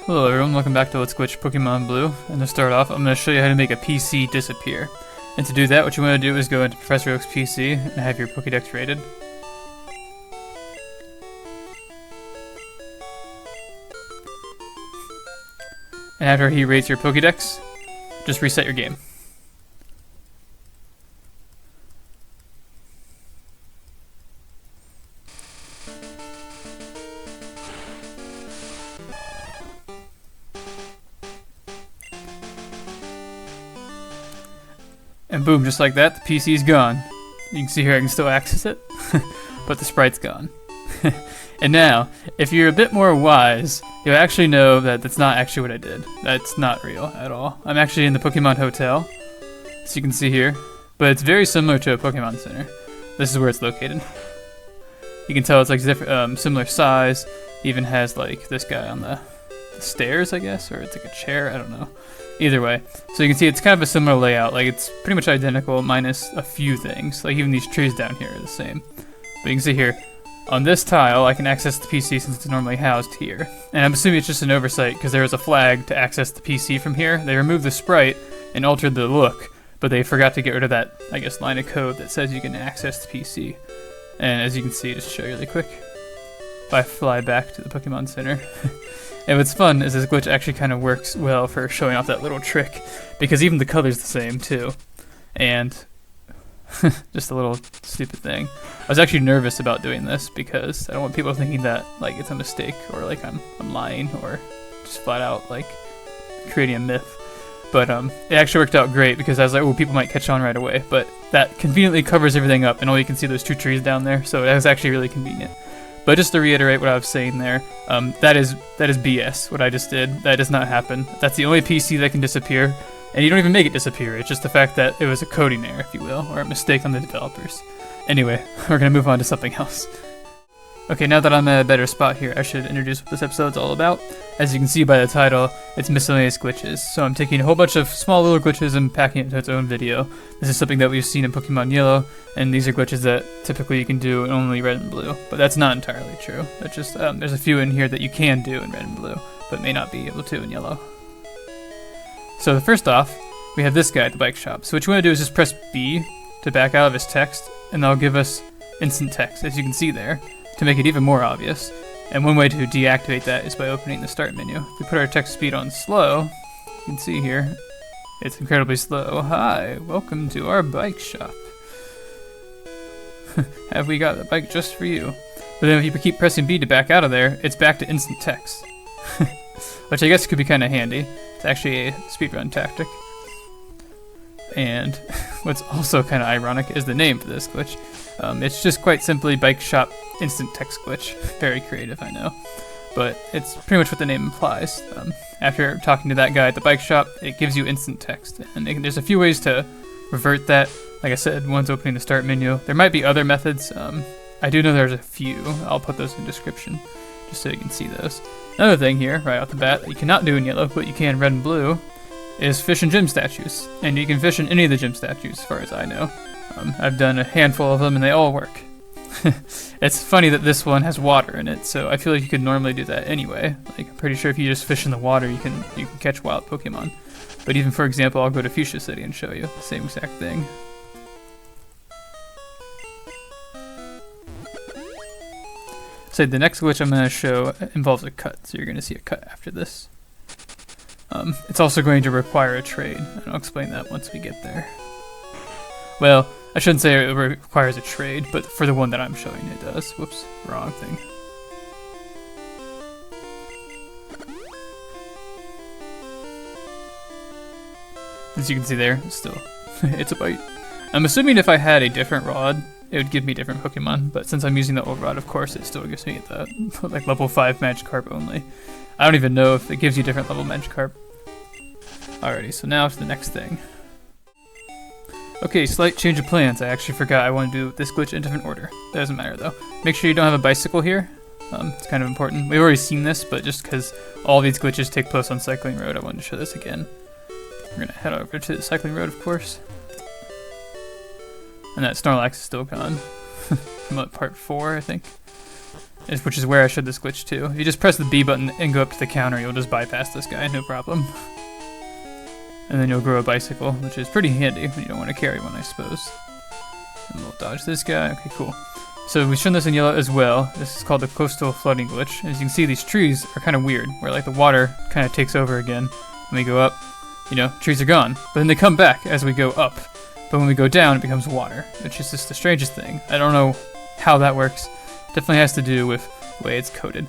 Hello everyone, welcome back to Let's Glitch Pokemon Blue. And to start off, I'm going to show you how to make a PC disappear. And to do that, what you want to do is go into Professor Oak's PC and have your Pokédex rated. And after he rates your Pokédex, just reset your game. And boom, just like that, the PC's gone. You can see here I can still access it, but the sprite's gone. And now, if you're a bit more wise, you'll actually know that that's not actually what I did. That's not real at all. I'm actually in the Pokemon Hotel, as you can see here, but it's very similar to a Pokemon Center. This is where it's located. You can tell it's like similar size, even has like this guy on the stairs, I guess, or it's like a chair, I don't know. Either way, so you can see it's kind of a similar layout, like it's pretty much identical minus a few things, like even these trees down here are the same. But you can see here, on this tile I can access the PC since it's normally housed here. And I'm assuming it's just an oversight because there was a flag to access the PC from here. They removed the sprite and altered the look, but they forgot to get rid of that, I guess, line of code that says you can access the PC. And as you can see, just to show you really quick, if I fly back to the Pokemon Center, and what's fun is this glitch actually kind of works well for showing off that little trick, because even the color's the same too. And just a little stupid thing. I was actually nervous about doing this because I don't want people thinking that like it's a mistake or like I'm lying or just flat out like creating a myth. But it actually worked out great because I was like, oh, people might catch on right away. But that conveniently covers everything up, and all you can see are those two trees down there, so that was actually really convenient. But just to reiterate what I was saying there, that is BS, what I just did. That does not happen. That's the only PC that can disappear, and you don't even make it disappear. It's just the fact that it was a coding error, if you will, or a mistake on the developers. Anyway, we're going to move on to something else. Okay, now that I'm at a better spot here, I should introduce what this episode's all about. As you can see by the title, it's Miscellaneous Glitches. So I'm taking a whole bunch of small little glitches and packing it into its own video. This is something that we've seen in Pokemon Yellow, and these are glitches that typically you can do in only Red and Blue. But that's not entirely true. It's just, there's a few in here that you can do in Red and Blue, but may not be able to in Yellow. So first off, we have this guy at the bike shop. So what you want to do is just press B to back out of his text, and that'll give us instant text, as you can see there, to make it even more obvious. And one way to deactivate that is by opening the start menu. If we put our text speed on slow, you can see here, it's incredibly slow. Hi, welcome to our bike shop. Have we got a bike just for you? But then if you keep pressing B to back out of there, it's back to instant text. Which I guess could be kind of handy. It's actually a speedrun tactic. And what's also kind of ironic is the name for this glitch. It's just quite simply Bike Shop Instant Text Glitch. Very creative, I know. But it's pretty much what the name implies. After talking to that guy at the bike shop, it gives you instant text. And there's a few ways to revert that. Like I said, one's opening the start menu. There might be other methods. I do know there's a few. I'll put those in the description, just so you can see those. Another thing here, right off the bat, that you cannot do in Yellow, but you can in Red and Blue, is fish in gym statues. And you can fish in any of the gym statues, as far as I know. I've done a handful of them and they all work. It's funny that this one has water in it, so I feel like you could normally do that anyway. Like, I'm pretty sure if you just fish in the water, you can catch wild Pokemon. But even, for example, I'll go to Fuchsia City and show you the same exact thing. So the next glitch I'm going to show involves a cut, so you're going to see a cut after this. It's also going to require a trade, and I'll explain that once we get there. Well, I shouldn't say it requires a trade, but for the one that I'm showing it does. Whoops, wrong thing. As you can see there, still, it's a bite. I'm assuming if I had a different rod, it would give me different Pokemon, but since I'm using the old rod, of course, it still gives me the like level 5 Magikarp only. I don't even know if it gives you different level Magikarp. Alrighty, so now to the next thing. Okay, slight change of plans. I actually forgot I want to do this glitch in a different order. That doesn't matter though. Make sure you don't have a bicycle here. It's kind of important. We've already seen this, but just because all these glitches take place on Cycling Road, I wanted to show this again. We're going to head over to the Cycling Road, of course. And that Snorlax is still gone. From part 4, I think. which is where I showed this glitch too. If you just press the B button and go up to the counter, you'll just bypass this guy, no problem. And then you'll grow a bicycle, which is pretty handy when you don't want to carry one, I suppose. And we'll dodge this guy. Okay, cool. So we've shown this in yellow as well. This is called the coastal flooding glitch. As you can see, these trees are kind of weird, where like the water kind of takes over again. When we go up, you know, trees are gone. But then they come back as we go up. But when we go down, it becomes water, which is just the strangest thing. I don't know how that works. Definitely has to do with the way it's coded.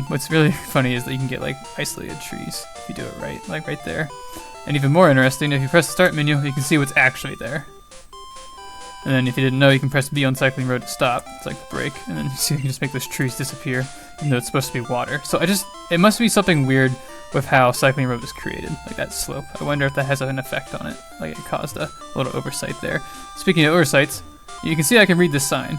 What's really funny is that you can get like isolated trees if you do it right, like right there. And even more interesting, if you press the start menu, you can see what's actually there. And then if you didn't know, you can press B on cycling road to stop. It's like the brake. And then you see you can just make those trees disappear, even though it's supposed to be water. So it must be something weird with how cycling road was created, like that slope. I wonder if that has an effect on it, like it caused a little oversight there. Speaking of oversights, you can see I can read this sign.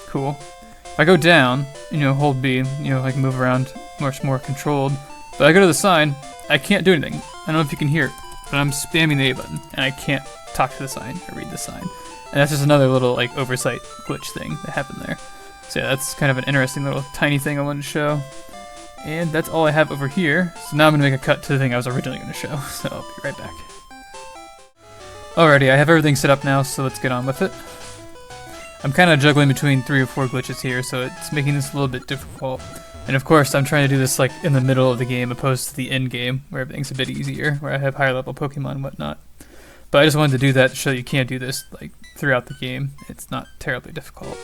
Cool. If I go down, you know, hold B, you know, I can move around much more controlled. But I go to the sign, I can't do anything. I don't know if you can hear it, but I'm spamming the A button, and I can't talk to the sign or read the sign. And that's just another little like oversight glitch thing that happened there. So yeah, that's kind of an interesting little tiny thing I wanted to show. And that's all I have over here. So now I'm going to make a cut to the thing I was originally going to show. So I'll be right back. Alrighty, I have everything set up now, so let's get on with it. I'm kind of juggling between 3 or 4 glitches here, so it's making this a little bit difficult. And of course, I'm trying to do this like in the middle of the game opposed to the end game, where everything's a bit easier, where I have higher level Pokemon and whatnot. But I just wanted to do that to show you can't do this like throughout the game. It's not terribly difficult.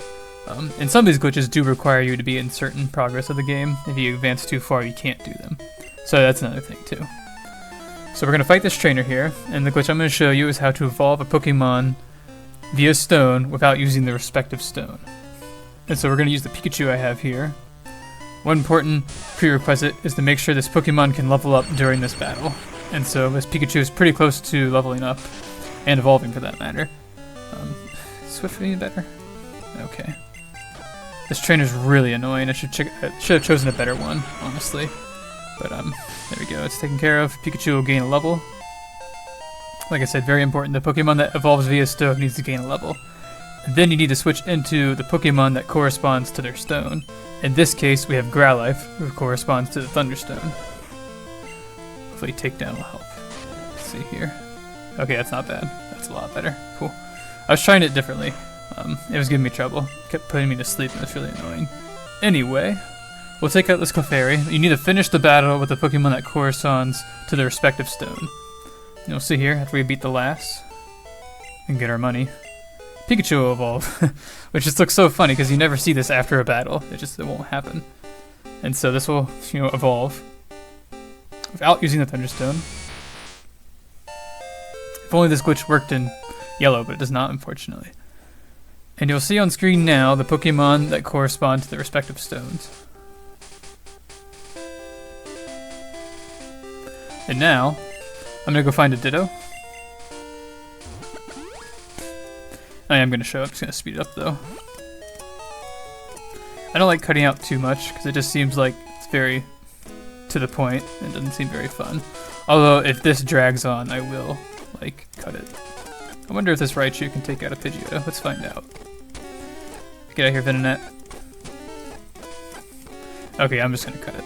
And some of these glitches do require you to be in certain progress of the game. If you advance too far, you can't do them. So that's another thing too. So we're going to fight this trainer here, and the glitch I'm going to show you is how to evolve a Pokemon via stone without using the respective stone. And so we're going to use the Pikachu I have here. One important prerequisite is to make sure this Pokemon can level up during this battle. And so this Pikachu is pretty close to leveling up, and evolving for that matter. Swiftly better? Okay. This trainer's really annoying. I should have chosen a better one, honestly. But there we go, it's taken care of. Pikachu will gain a level. Like I said, very important. The Pokemon that evolves via stone needs to gain a level. And then you need to switch into the Pokemon that corresponds to their stone. In this case, we have Growlithe, who corresponds to the Thunderstone. Hopefully takedown will help. Let's see here. Okay, that's not bad. That's a lot better. Cool. I was trying it differently. It was giving me trouble. It kept putting me to sleep and it was really annoying. Anyway, we'll take out this Clefairy. You need to finish the battle with the Pokemon that corresponds to the respective stone. And you'll see here, after we beat the last, and get our money, Pikachu will evolve. Which just looks so funny because you never see this after a battle. It won't happen. And so this will, you know, evolve without using the Thunderstone. If only this glitch worked in yellow, but it does not, unfortunately. And you'll see on screen now the Pokemon that correspond to the respective stones. And now, I'm going to go find a Ditto. I am going to show it, I'm just going to speed it up though. I don't like cutting out too much, because it just seems like it's very to the point, and doesn't seem very fun. Although, if this drags on, I will, like, cut it. I wonder if this Raichu can take out a Pidgeotto. Let's find out. Get out of here, Venonat. Okay, I'm just gonna cut it.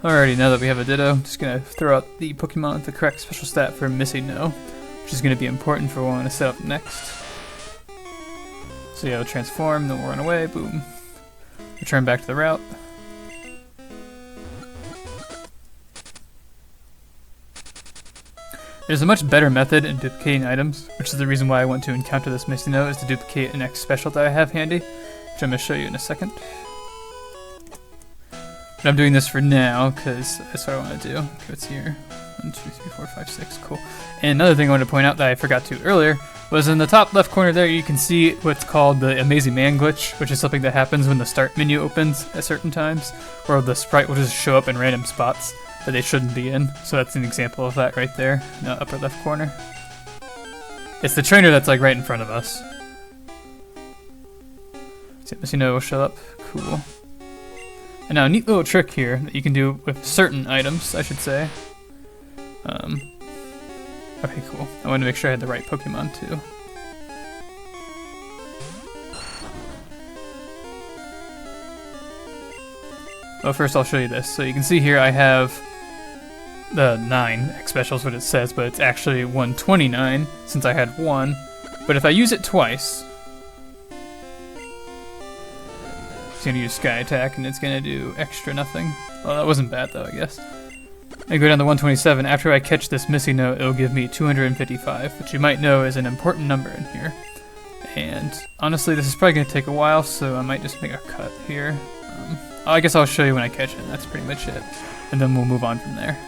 Alrighty, now that we have a Ditto, I'm just gonna throw out the Pokemon with the correct special stat for Missingno, which is gonna be important for what I want to set up next. So yeah, we'll transform, then we'll run away, boom. Return back to the route. There's a much better method in duplicating items, which is the reason why I want to encounter this Missingno, is to duplicate an X special that I have handy, which I'm going to show you in a second. But I'm doing this for now, because that's what I want to do. Okay, what's here? 1, 2, 3, 4, 5, 6, cool. And another thing I wanted to point out that I forgot to earlier, was in the top left corner there, you can see what's called the Amazing Man glitch, which is something that happens when the start menu opens at certain times, where the sprite will just show up in random spots that they shouldn't be in. So that's an example of that right there in the upper left corner. It's the trainer that's like right in front of us. So Missingno will show up. Cool. And now a neat little trick here that you can do with certain items, I should say. Okay, cool. I wanted to make sure I had the right Pokemon too. Well, first I'll show you this. So you can see here I have the 9 X special is what it says, but it's actually 129 since I had 1. But if I use it twice, it's gonna use Sky Attack and it's gonna do extra nothing. Well, that wasn't bad though, I guess. I go down to 127. After I catch this Missingno, it'll give me 255, which you might know is an important number in here. And honestly, this is probably going to take a while, so I might just make a cut here. I guess I'll show you when I catch it, and that's pretty much it. And then we'll move on from there.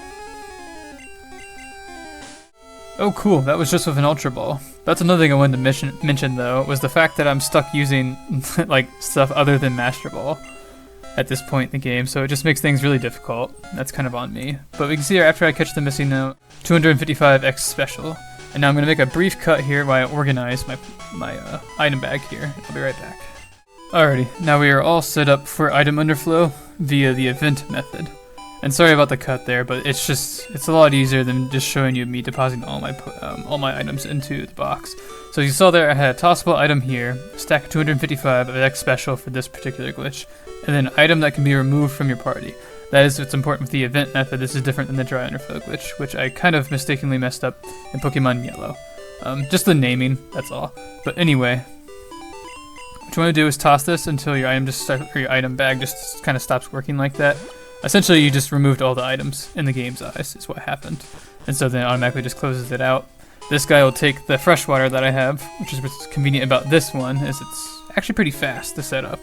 Oh cool, that was just with an Ultra Ball. That's another thing I wanted to mention though, was the fact that I'm stuck using like stuff other than Masterball at this point in the game, so it just makes things really difficult. That's kind of on me. But we can see here after I catch the Missingno, 255 X special. And now I'm going to make a brief cut here while I organize my item bag here. I'll be right back. Alrighty, now we are all set up for item underflow via the event method. And sorry about the cut there, but it's a lot easier than just showing you me depositing all my items into the box. So you saw there I had a tossable item here, stack of 255 of X special for this particular glitch, and then an item that can be removed from your party. That is what's important with the event method. This is different than the dry underflow glitch, which I kind of mistakenly messed up in Pokemon Yellow. Just the naming, that's all. But anyway, what you want to do is toss this until your item bag just kind of stops working like that. Essentially, you just removed all the items in the game's eyes, is what happened. And so then it automatically just closes it out. This guy will take the fresh water that I have, which is what's convenient about this one, is it's actually pretty fast to set up.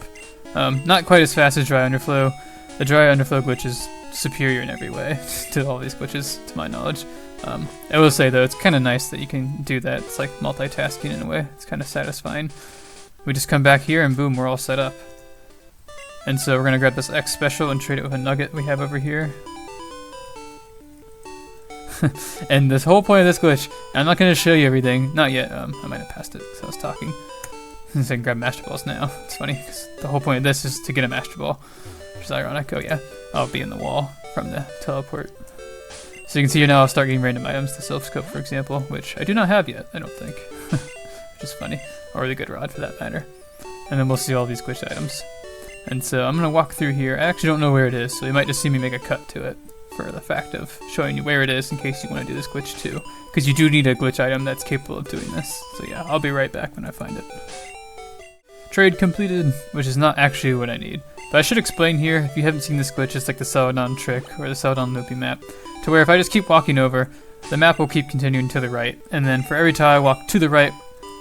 Not quite as fast as dry underflow. The dry underflow glitch is superior in every way to all these glitches, to my knowledge. I will say though, it's kind of nice that you can do that. It's like multitasking in a way. It's kind of satisfying. We just come back here and boom, we're all set up. And so we're gonna grab this X special and trade it with a nugget we have over here. And this whole point of this glitch, I'm not gonna show you everything, not yet. I might have passed it because I was talking. So I can grab Master Balls now. It's funny because the whole point of this is to get a Master Ball, which is ironic. Oh yeah, I'll be in the wall from the teleport. So you can see here now I'll start getting random items, the Silph Scope for example, which I do not have yet, I don't think. Which is funny, or the Good Rod for that matter. And then we'll see all these glitch items. And so I'm gonna walk through here. I actually don't know where it is, so you might just see me make a cut to it for the fact of showing you where it is in case you want to do this glitch too. Because you do need a glitch item that's capable of doing this. So yeah, I'll be right back when I find it. Trade completed, which is not actually what I need. But I should explain here, if you haven't seen this glitch, it's like the Celadon trick, or the Celadon loopy map, to where if I just keep walking over, the map will keep continuing to the right, and then for every time I walk to the right,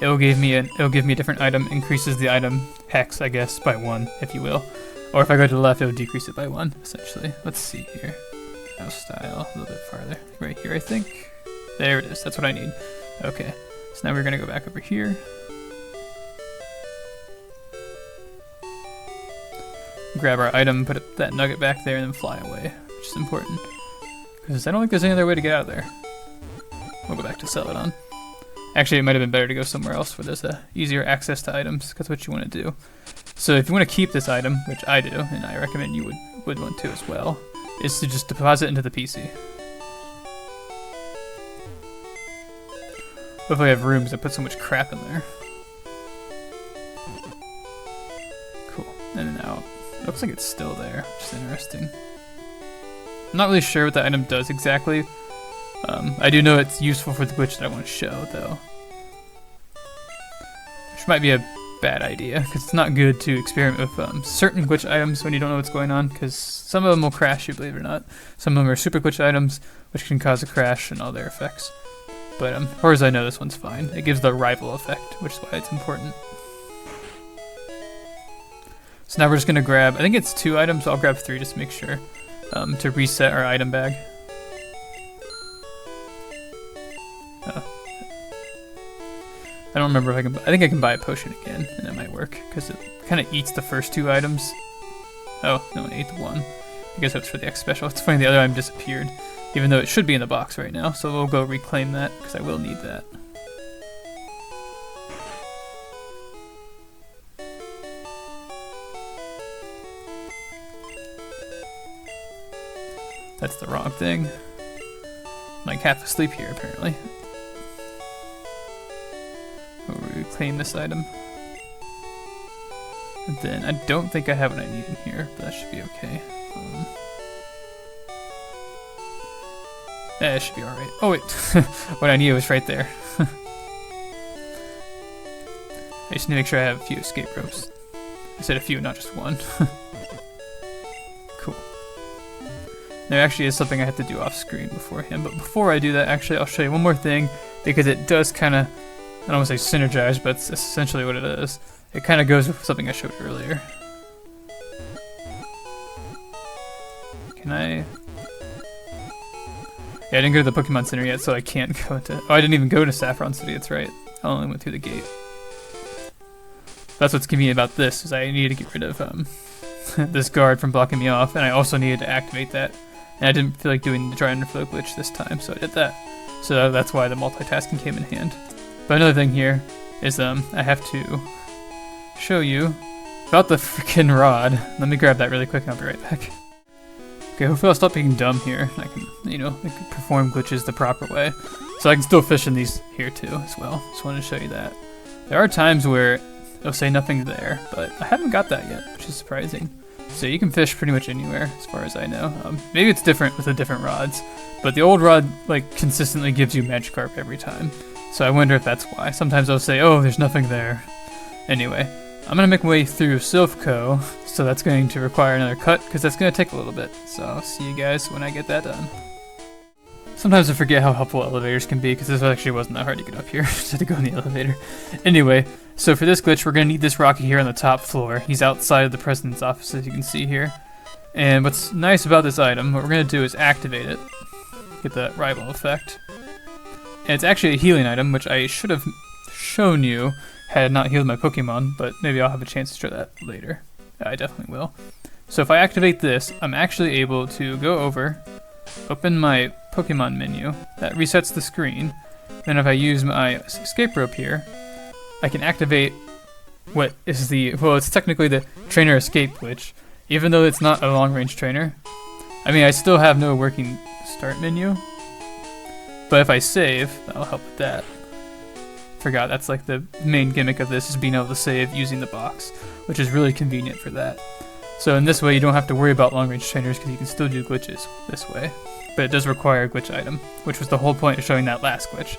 it'll give me a different item, increases the item hex, I guess, by 1, if you will. Or if I go to the left, it'll decrease it by 1, essentially. Let's see here. House style, a little bit farther. Right here, I think. There it is, that's what I need. Okay, so now we're gonna go back over here. Grab our item, put that nugget back there, and then fly away, which is important. Because I don't think there's any other way to get out of there. We'll go back to Celadon. Actually, it might have been better to go somewhere else where there's easier access to items, because what you want to do. So if you want to keep this item, which I do, and I recommend you would want to as well, is to just deposit into the PC. Hopefully I have room because I put so much crap in there. Cool. And now, it looks like it's still there, which is interesting. I'm not really sure what the item does exactly. I do know it's useful for the glitch that I want to show, though. Which might be a bad idea, because it's not good to experiment with certain glitch items when you don't know what's going on, because some of them will crash you, believe it or not. Some of them are super glitch items, which can cause a crash and all their effects. But as far as I know, this one's fine. It gives the rival effect, which is why it's important. So now we're just going to grab, I think it's 2 items, so I'll grab 3 just to make sure, to reset our item bag. I don't remember if I can, I think I can buy a potion again, and that might work, because it kind of eats the first 2 items. Oh, no, it ate the 1. I guess that's for the X special. It's funny, the other item disappeared, even though it should be in the box right now, so we'll go reclaim that, because I will need that. That's the wrong thing. I'm like half asleep here, apparently. We'll reclaim this item. And then I don't think I have what I need in here, but that should be okay. It should be alright. Oh wait, what I needed was right there. I just need to make sure I have a few escape ropes. I said a few, not just one. Cool. There actually is something I have to do off screen beforehand, but before I do that, actually I'll show you one more thing, because it does kind of, I don't want to say synergize, but it's essentially what it is. It kind of goes with something I showed earlier. Can I? Yeah, I didn't go to the Pokemon Center yet, so I can't go to... Oh, I didn't even go to Saffron City, that's right. I only went through the gate. That's what's convenient about this, is I needed to get rid of this guard from blocking me off, and I also needed to activate that. And I didn't feel like doing the dry underflow glitch this time, so I did that. So that's why the multitasking came in hand. But another thing here is I have to show you about the freaking rod. Let me grab that really quick and I'll be right back. Okay, hopefully I'll stop being dumb here. I can, I can perform glitches the proper way. So I can still fish in these here too as well. Just wanted to show you that. There are times where it'll say nothing's there, but I haven't got that yet, which is surprising. So you can fish pretty much anywhere, as far as I know. Maybe it's different with the different rods, but the old rod consistently gives you Magikarp every time. So I wonder if that's why. Sometimes I'll say, oh, there's nothing there. Anyway, I'm gonna make my way through Silphco, so that's going to require another cut, because that's gonna take a little bit. So I'll see you guys when I get that done. Sometimes I forget how helpful elevators can be, because this actually wasn't that hard to get up here. Just had to go in the elevator. Anyway, so for this glitch, we're going to need this Rocky here on the top floor. He's outside of the president's office, as you can see here. And what's nice about this item, what we're going to do is activate it. Get that rival effect. And it's actually a healing item, which I should have shown you had I not healed my Pokemon, but maybe I'll have a chance to show that later. I definitely will. So if I activate this, I'm actually able to go over, open my Pokemon menu, that resets the screen. Then if I use my escape rope here, I can activate what is it's technically the trainer escape glitch, even though it's not a long-range trainer. I mean, I still have no working start menu, but if I save, that'll help with that. Forgot, that's like the main gimmick of this, is being able to save using the box, which is really convenient for that. So in this way, you don't have to worry about long-range trainers, because you can still do glitches this way. But it does require a glitch item, which was the whole point of showing that last glitch.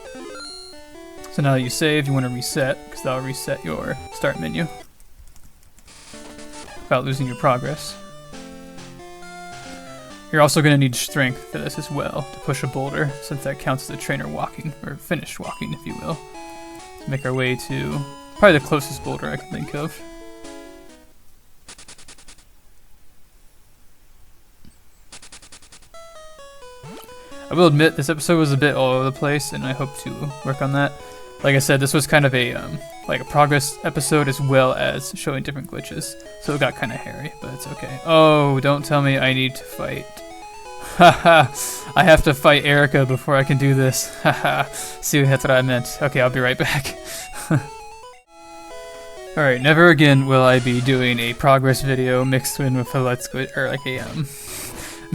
So now that you saved, you want to reset, because that'll reset your start menu without losing your progress. You're also going to need strength for this as well, to push a boulder, since that counts as a trainer walking, or finished walking, if you will. So make our way to probably the closest boulder I can think of. I will admit, this episode was a bit all over the place, and I hope to work on that. Like I said, this was kind of a progress episode as well as showing different glitches, so it got kind of hairy, but it's okay. Oh, don't tell me I need to fight. Haha, I have to fight Erica before I can do this. Haha, see, that's what I meant. Okay, I'll be right back. Alright, never again will I be doing a progress video mixed in with a let's glitch, or like a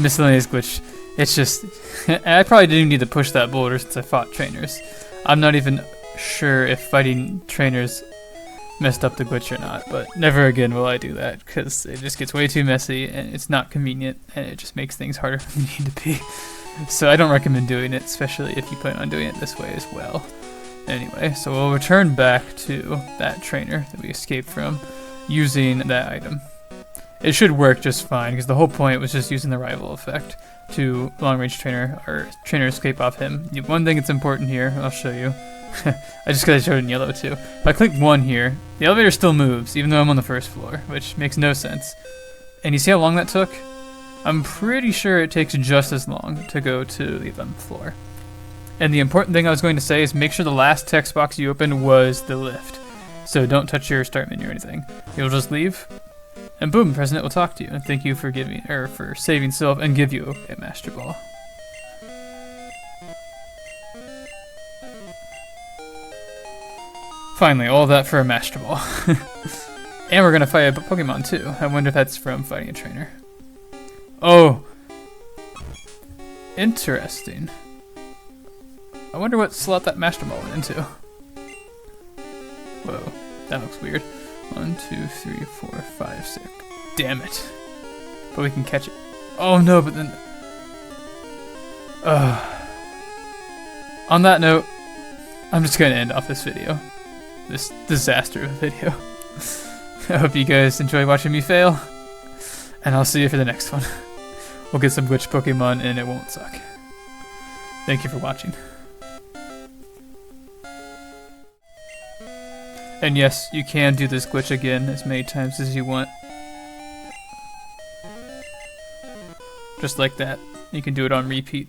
miscellaneous glitch. It's just, I probably didn't need to push that boulder since I fought trainers. I'm not even sure if fighting trainers messed up the glitch or not, but never again will I do that, because it just gets way too messy and it's not convenient and it just makes things harder than they need to be. So I don't recommend doing it, especially if you plan on doing it this way as well. Anyway, so we'll return back to that trainer that we escaped from using that item. It should work just fine, because the whole point was just using the rival effect to long-range trainer, or trainer escape off him. One thing that's important here, I'll show you. I just gotta show it in yellow too. If I click 1 here, the elevator still moves, even though I'm on the first floor, which makes no sense. And you see how long that took? I'm pretty sure it takes just as long to go to the 11th floor. And the important thing I was going to say is make sure the last text box you opened was the lift. So don't touch your start menu or anything. You'll just leave, and boom, the president will talk to you and thank you for for saving Sylph and give you a Masterball. Finally, all that for a Masterball. And we're gonna fight a Pokemon too. I wonder if that's from fighting a trainer. Oh! Interesting. I wonder what slot that Masterball went into. Whoa, that looks weird. 1, 2, 3, 4, 5, 6. Damn it. But we can catch it. Oh no, but then... On that note, I'm just gonna end off this video. This disaster of a video. I hope you guys enjoy watching me fail. And I'll see you for the next one. We'll get some glitch Pokemon and it won't suck. Thank you for watching. And yes, you can do this glitch again as many times as you want. Just like that. You can do it on repeat.